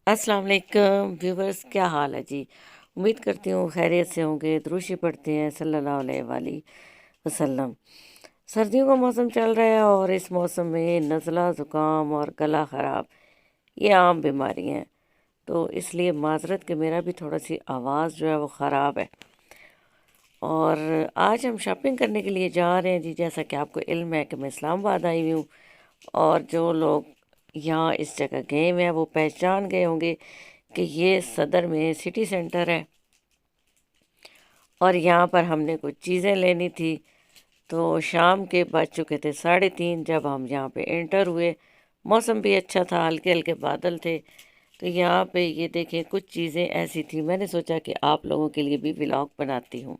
السلام علیکم ویورز، کیا حال ہے جی؟ امید کرتی ہوں خیریت سے ہوں گے۔ دروشی پڑھتے ہیں صلی اللہ علیہ وآلہ وسلم۔ سردیوں کا موسم چل رہا ہے اور اس موسم میں نزلہ، زکام اور گلا خراب یہ عام بیماری ہیں، تو اس لیے معذرت کہ میرا بھی تھوڑا سی آواز جو ہے وہ خراب ہے۔ اور آج ہم شاپنگ کرنے کے لیے جا رہے ہیں جی، جیسا کہ آپ کو علم ہے کہ میں اسلام آباد آئی ہوئی ہوں، اور جو لوگ یہاں اس جگہ گئے ہوئے ہیں وہ پہچان گئے ہوں گے کہ یہ صدر میں سٹی سینٹر ہے، اور یہاں پر ہم نے کچھ چیزیں لینی تھی۔ تو شام کے بج چکے تھے 3:30 جب ہم یہاں پہ انٹر ہوئے۔ موسم بھی اچھا تھا، ہلکے ہلکے بادل تھے، تو یہاں پہ یہ دیکھیں کچھ چیزیں ایسی تھیں، میں نے سوچا کہ آپ لوگوں کے لیے بھی ولاگ بناتی ہوں۔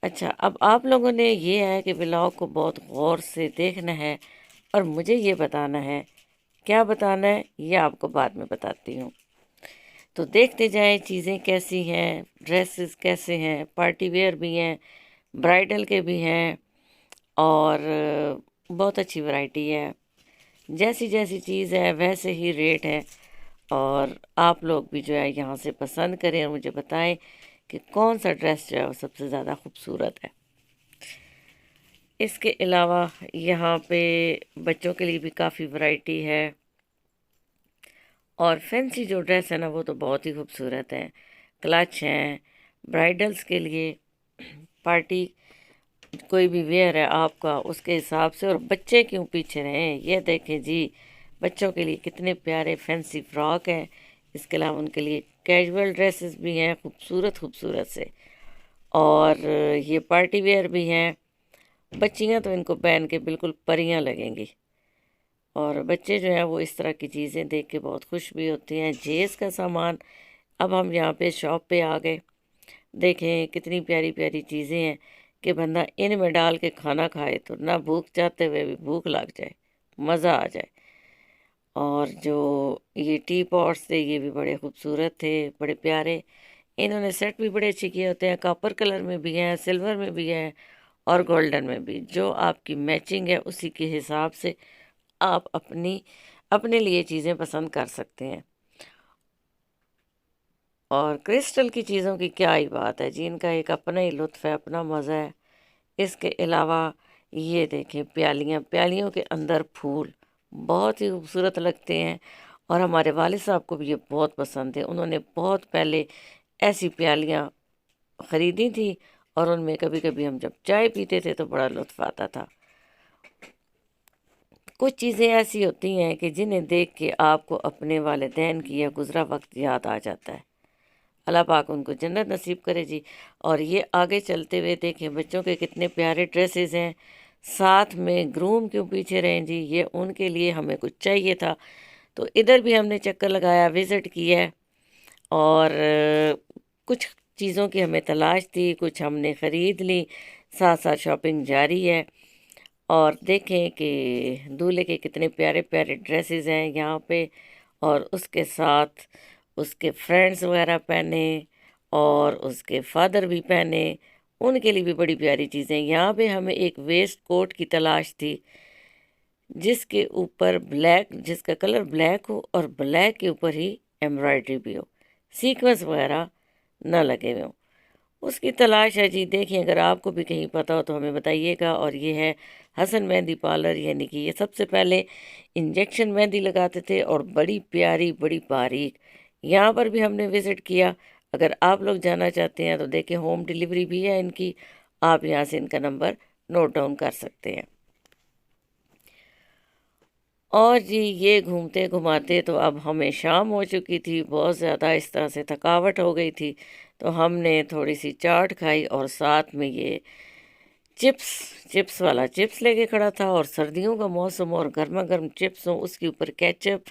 اچھا، اب آپ لوگوں نے یہ ہے کہ ولاگ کو بہت غور سے دیکھنا ہے اور مجھے یہ بتانا ہے، کیا بتانا ہے یہ آپ کو بعد میں بتاتی ہوں۔ تو دیکھتے جائیں چیزیں کیسی ہیں، ڈریسز کیسے ہیں، پارٹی ویئر بھی ہیں، برائڈل کے بھی ہیں، اور بہت اچھی ورائٹی ہے۔ جیسی جیسی چیز ہے ویسے ہی ریٹ ہے، اور آپ لوگ بھی جو ہے یہاں سے پسند کریں اور مجھے بتائیں کہ کون سا ڈریس جو ہے وہ سب سے زیادہ خوبصورت ہے۔ اس کے علاوہ یہاں پہ بچوں کے لیے بھی کافی ورائٹی ہے، اور فینسی جو ڈریس ہے نا وہ تو بہت ہی خوبصورت ہے۔ کلچ ہیں برائڈلز کے لیے، پارٹی کوئی بھی ویئر ہے آپ کا اس کے حساب سے۔ اور بچے کیوں پیچھے رہیں، یہ دیکھیں جی بچوں کے لیے کتنے پیارے فینسی فراک ہیں۔ اس کے علاوہ ان کے لیے کیجول ڈریسز بھی ہیں خوبصورت خوبصورت سے، اور یہ پارٹی ویئر بھی ہیں۔ بچیاں تو ان کو پہن کے بالکل پریاں لگیں گی، اور بچے جو ہیں وہ اس طرح کی چیزیں دیکھ کے بہت خوش بھی ہوتے ہیں۔ جیز کا سامان، اب ہم یہاں پہ شاپ پہ آ گئے، دیکھیں کتنی پیاری پیاری چیزیں ہیں کہ بندہ ان میں ڈال کے کھانا کھائے تو نہ بھوک چاہتے ہوئے بھی بھوک لگ جائے، مزہ آ جائے۔ اور جو یہ ٹی پاٹس تھے یہ بھی بڑے خوبصورت تھے، بڑے پیارے۔ انہوں نے سیٹ بھی بڑے اچھے کیے ہوتے ہیں، کاپر کلر میں بھی ہیں، سلور میں بھی ہیں، اور گولڈن میں بھی۔ جو آپ کی میچنگ ہے اسی کے حساب سے آپ اپنے لیے چیزیں پسند کر سکتے ہیں۔ اور کرسٹل کی چیزوں کی کیا ہی بات ہے جی، ان کا ایک اپنا ہی لطف ہے، اپنا مزہ ہے۔ اس کے علاوہ یہ دیکھیں پیالیوں کے اندر پھول بہت ہی خوبصورت لگتے ہیں، اور ہمارے والد صاحب کو بھی یہ بہت پسند ہے۔ انہوں نے بہت پہلے ایسی پیالیاں خریدی تھی، اور ان میں کبھی کبھی ہم جب چائے پیتے تھے تو بڑا لطف آتا تھا۔ کچھ چیزیں ایسی ہوتی ہیں کہ جنہیں دیکھ کے آپ کو اپنے والدین کی یا گزرا وقت یاد آ جاتا ہے۔ اللہ پاک ان کو جنت نصیب کرے جی۔ اور یہ آگے چلتے ہوئے دیکھیں بچوں کے کتنے پیارے ڈریسز ہیں، ساتھ میں گروم کیوں پیچھے رہیں جی، یہ ان کے لیے ہمیں کچھ چاہیے تھا، تو ادھر بھی ہم نے چکر لگایا، وزٹ کیا ہے، اور کچھ چیزوں کی ہمیں تلاش تھی، کچھ ہم نے خرید لی، ساتھ ساتھ شاپنگ جاری ہے۔ اور دیکھیں کہ دولہے کے کتنے پیارے پیارے ڈریسز ہیں یہاں پہ، اور اس کے ساتھ اس کے فرینڈز وغیرہ پہنے، اور اس کے فادر بھی پہنے، ان کے لیے بھی بڑی پیاری چیزیں۔ یہاں پہ ہمیں ایک ویسٹ کوٹ کی تلاش تھی جس کے اوپر بلیک، جس کا کلر بلیک ہو اور بلیک کے اوپر ہی ایمبرائڈری بھی ہو، سیکوینس وغیرہ نہ لگے ہوئے ہوں، اس کی تلاش ہے جی۔ دیکھیں اگر آپ کو بھی کہیں پتہ ہو تو ہمیں بتائیے گا۔ اور یہ ہے حسن مہندی پارلر، یعنی کہ یہ سب سے پہلے انجیکشن مہندی لگاتے تھے، اور بڑی پیاری بڑی باریک۔ یہاں پر بھی ہم نے وزٹ کیا، اگر آپ لوگ جانا چاہتے ہیں تو دیکھیں ہوم ڈیلیوری بھی ہے ان کی، آپ یہاں سے ان کا نمبر نوٹ ڈاؤن کر سکتے ہیں۔ اور جی یہ گھومتے گھماتے تو اب ہمیں شام ہو چکی تھی، بہت زیادہ اس طرح سے تھکاوٹ ہو گئی تھی، تو ہم نے تھوڑی سی چاٹ کھائی، اور ساتھ میں یہ چپس والا چپس لے کے کھڑا تھا، اور سردیوں کا موسم اور گرما گرم چپس ہوں، اس کے اوپر کیچپ،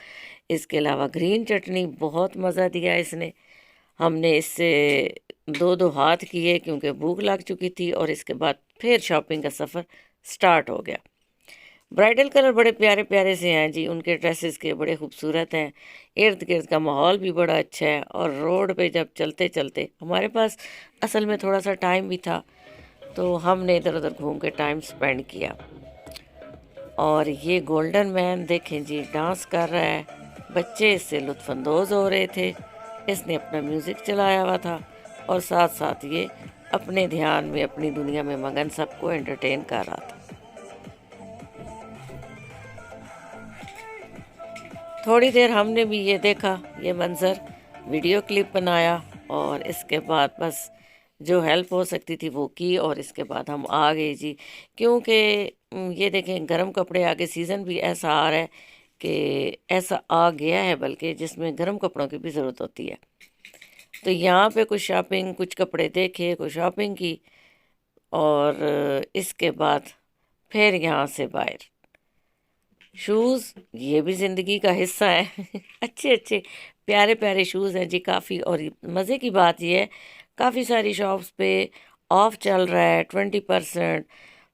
اس کے علاوہ گرین چٹنی، بہت مزہ دیا اس نے۔ ہم نے اس سے دو دو ہاتھ کیے کیونکہ بھوک لگ چکی تھی، اور اس کے بعد پھر شاپنگ کا سفر سٹارٹ ہو گیا۔ برائڈل کلر بڑے پیارے پیارے سے ہیں جی، ان کے ڈریسز کے بڑے خوبصورت ہیں، ارد گرد کا ماحول بھی بڑا اچھا ہے۔ اور روڈ پہ جب چلتے چلتے ہمارے پاس اصل میں تھوڑا سا ٹائم بھی تھا، تو ہم نے ادھر ادھر گھوم کے ٹائم سپینڈ کیا۔ اور یہ گولڈن مین دیکھیں جی ڈانس کر رہا ہے، بچے اس سے لطف اندوز ہو رہے تھے، اس نے اپنا میوزک چلایا ہوا تھا اور ساتھ ساتھ یہ اپنے دھیان میں اپنی دنیا میں مگن سب کو انٹرٹین کر رہا تھا۔ تھوڑی دیر ہم نے بھی یہ دیکھا، یہ منظر، ویڈیو کلپ بنایا اور اس کے بعد بس جو ہیلپ ہو سکتی تھی وہ کی، اور اس کے بعد ہم آ گئے جی، کیونکہ یہ دیکھیں گرم کپڑے آگے سیزن بھی ایسا آ رہا ہے کہ ایسا آ گیا ہے بلکہ جس میں گرم کپڑوں کی بھی ضرورت ہوتی ہے۔ تو یہاں پہ کچھ شاپنگ، کچھ کپڑے دیکھے، کچھ شاپنگ کی، اور اس کے بعد پھر یہاں سے باہر شوز، یہ بھی زندگی کا حصہ ہے اچھے اچھے پیارے پیارے شوز ہیں جی کافی، اور مزے کی بات یہ ہے کافی ساری شاپس پہ آف چل رہا ہے، 20%،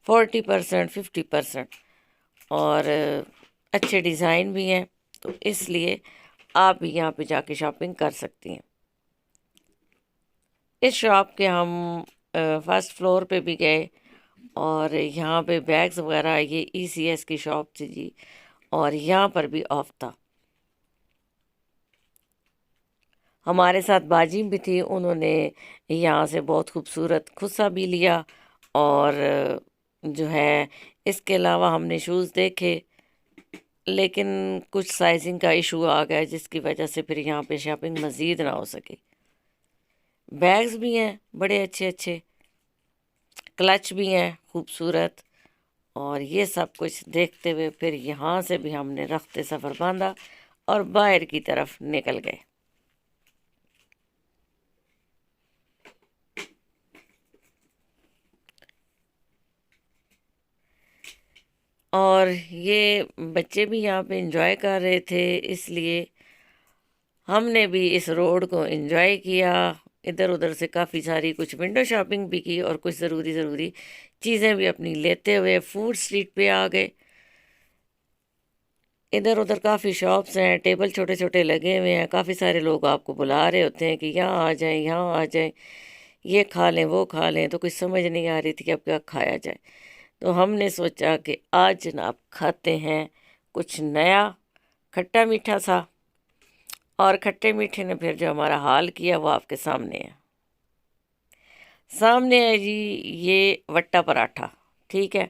40%، 50%، اور اچھے ڈیزائن بھی ہیں، تو اس لیے آپ بھی یہاں پہ جا کے شاپنگ کر سکتی ہیں۔ اس شاپ کے ہم فرسٹ فلور پہ بھی گئے، اور یہاں پہ بیگز وغیرہ، یہ ای سی ایس کی شاپ تھی جی، اور یہاں پر بھی آف تھا۔ ہمارے ساتھ باجی بھی تھی، انہوں نے یہاں سے بہت خوبصورت خصہ بھی لیا، اور جو ہے اس کے علاوہ ہم نے شوز دیکھے، لیکن کچھ سائزنگ کا ایشو آ گیا جس کی وجہ سے پھر یہاں پہ شاپنگ مزید نہ ہو سکے۔ بیگز بھی ہیں بڑے اچھے اچھے، کلچ بھی ہیں خوبصورت، اور یہ سب کچھ دیکھتے ہوئے پھر یہاں سے بھی ہم نے رخت سفر باندھا اور باہر کی طرف نکل گئے۔ اور یہ بچے بھی یہاں پہ انجوائے کر رہے تھے، اس لیے ہم نے بھی اس روڈ کو انجوائے کیا، ادھر ادھر سے کافی ساری کچھ ونڈو شاپنگ بھی کی، اور کچھ ضروری چیزیں بھی اپنی لیتے ہوئے فوڈ اسٹریٹ پہ آ گئے۔ ادھر ادھر کافی شاپس ہیں، ٹیبل چھوٹے چھوٹے لگے ہوئے ہیں، کافی سارے لوگ آپ کو بلا رہے ہوتے ہیں کہ یہاں آ جائیں، یہاں آ جائیں، یہ کھا لیں، وہ کھا لیں، تو کچھ سمجھ نہیں آ رہی تھی کہ اب کیا کھایا جائے، تو ہم نے سوچا کہ آج جناب کھاتے ہیں کچھ نیا، کھٹا میٹھا سا، اور کھٹے میٹھے نے پھر جو ہمارا حال کیا وہ آپ کے سامنے ہے۔ سامنے ہے جی یہ وٹا پراٹھا، ٹھیک ہے،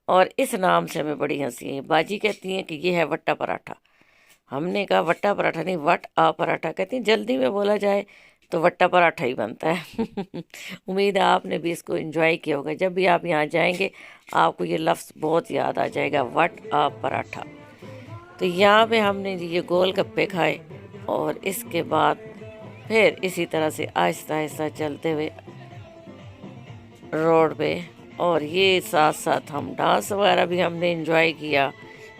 اور اس نام سے ہمیں بڑی ہنسی ہے، باجی کہتی ہیں کہ یہ ہے وٹا پراٹھا، ہم نے کہا وٹا پراٹھا نہیں، وٹ آ پراٹھا، کہتی ہیں جلدی میں بولا جائے تو وٹا پراٹھا ہی بنتا ہے امید ہے آپ نے بھی اس کو انجوائے کیا ہوگا، جب بھی آپ یہاں جائیں گے آپ کو یہ لفظ بہت یاد آ جائے گا، وٹ آ پراٹھا۔ تو یہاں پہ ہم نے یہ گول گپے کھائے، اور اس کے بعد پھر اسی طرح سے آہستہ آہستہ چلتے ہوئے روڈ پہ، اور یہ ساتھ ساتھ ہم ڈانس وغیرہ بھی ہم نے انجوائے کیا،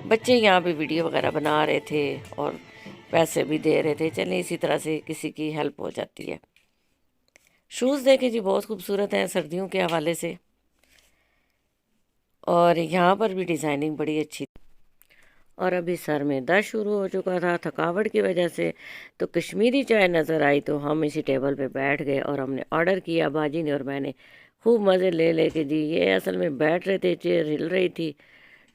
بچے یہاں پہ ویڈیو وغیرہ بنا رہے تھے اور پیسے بھی دے رہے تھے، چلیں اسی طرح سے کسی کی ہیلپ ہو جاتی ہے۔ شوز دیکھیں جی بہت خوبصورت ہیں سردیوں کے حوالے سے، اور یہاں پر بھی ڈیزائننگ بڑی اچھی تھی، اور ابھی سر میں درد شروع ہو چکا تھا تھکاوٹ کی وجہ سے، تو کشمیری چائے نظر آئی تو ہم اسی ٹیبل پہ بیٹھ گئے اور ہم نے آرڈر کیا، باجی نے اور میں نے خوب مزے لے لے کے جی، یہ اصل میں بیٹھ رہے تھے، چیئر ہل رہی تھی،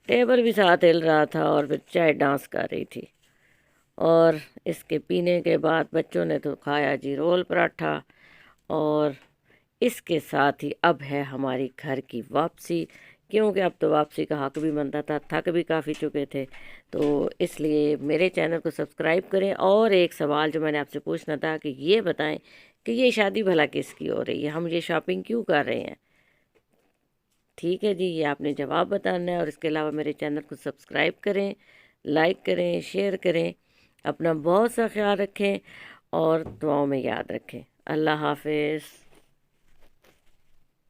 ٹیبل بھی ساتھ ہل رہا تھا، اور پھر چائے ڈانس کر رہی تھی، اور اس کے پینے کے بعد بچوں نے تو کھایا جی رول پراٹھا، اور اس کے ساتھ ہی اب ہے ہماری گھر کی واپسی، کیونکہ اب تو واپسی کا حق بھی بنتا تھا، تھک بھی کافی چکے تھے، تو اس لیے میرے چینل کو سبسکرائب کریں، اور ایک سوال جو میں نے آپ سے پوچھنا تھا کہ یہ بتائیں کہ یہ شادی بھلا کس کی ہو رہی ہے، ہم یہ شاپنگ کیوں کر رہے ہیں؟ ٹھیک ہے جی، یہ آپ نے جواب بتانا ہے، اور اس کے علاوہ میرے چینل کو سبسکرائب کریں، لائک کریں، شیئر کریں، اپنا بہت سا خیال رکھیں، اور دعاؤں میں یاد رکھیں۔ اللہ حافظ۔